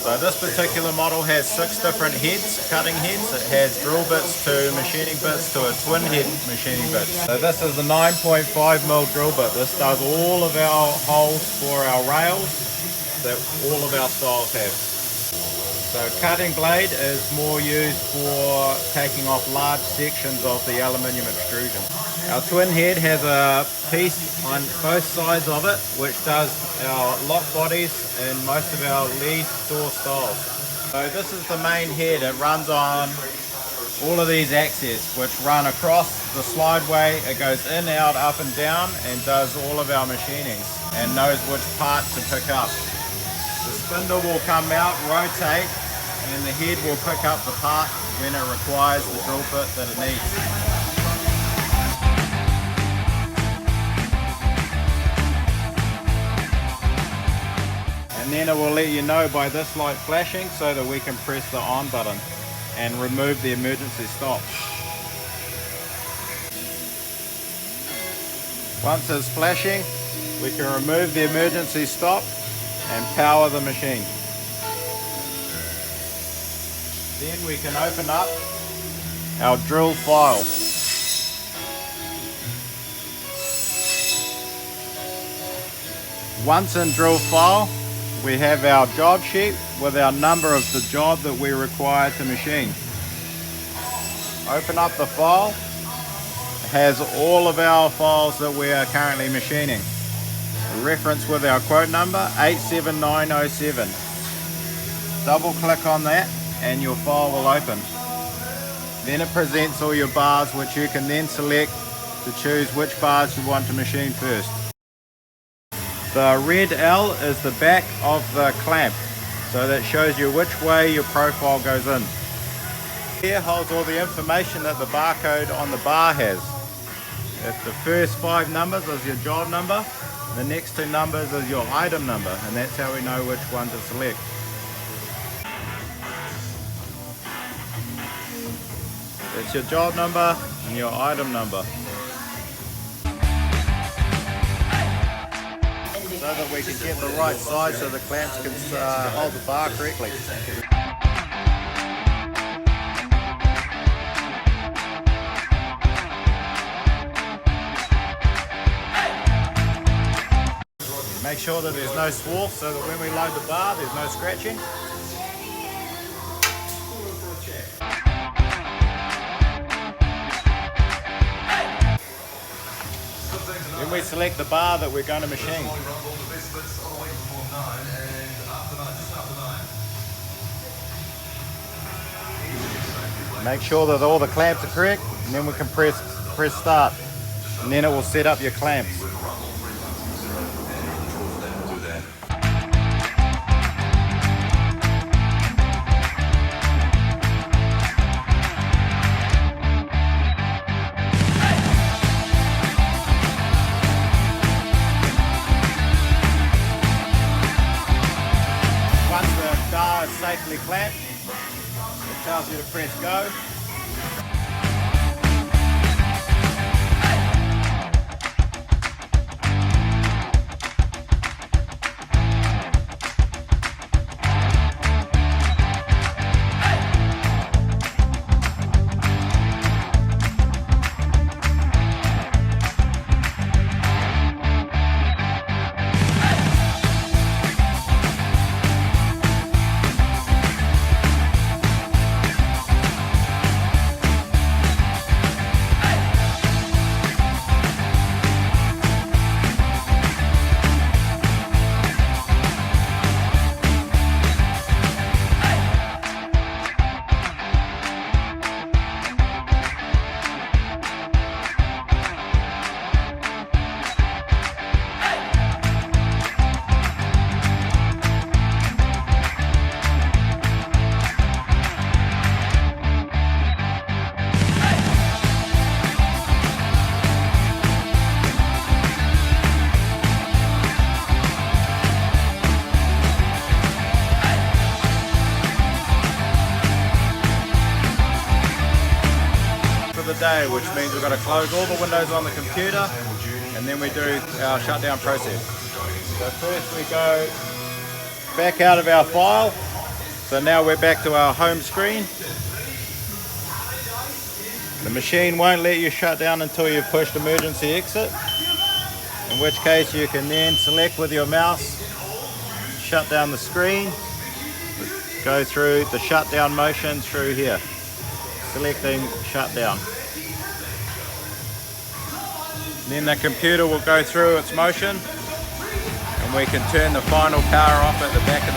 So this particular model has 6 different heads, cutting heads. It has drill bits to machining bits to a twin head machining bit. So this is the 9.5mm drill bit. This does all of our holes for our rails that all of our styles have. So cutting blade is more used for taking off large sections of the aluminium extrusion. Our twin head has a piece on both sides of it which does our lock bodies and most of our lead door styles. So this is the main head. It runs on all of these axes which run across the slideway. It goes in, out, up and down and does all of our machinings and knows which part to pick up. The spindle will come out, rotate, and the head will pick up the part when it requires the drill bit that it needs. And then it will let you know by this light flashing so that we can press the on button and remove the emergency stop. Once it's flashing, we can remove the emergency stop and power the machine. Then we can open up our drill file. Once in drill file, we have our job sheet with our number of the job that we require to machine. Open up the file. It has all of our files that we are currently machining. A reference with our quote number 87907. Double click on that and your file will open. Then it presents all your bars which you can then select to choose which bars you want to machine first. The red L is the back of the clamp, so that shows you which way your profile goes in. Here holds all the information that the barcode on the bar has. If the first 5 numbers is your job number, the next 2 numbers is your item number, and that's how we know which one to select. It's your job number and your item number. So that we can get the right size so the clamps can hold the bar correctly. Make sure that there's no swarf so that when we load the bar there's no scratching. Then we select the bar that we're going to machine. Make sure that all the clamps are correct and then we can press start and then it will set up your clamps. Safely clamped, it tells you to press go. Day, which means we've got to close all the windows on the computer and then we do our shutdown process. So first we go back out of our file So now we're back to our home screen. The machine won't let you shut down until you've pushed emergency exit, in which case you can then select with your mouse, shut down the screen, go through the shutdown motion through here, selecting shutdown. Then the computer will go through its motion and we can turn the final power off at the back of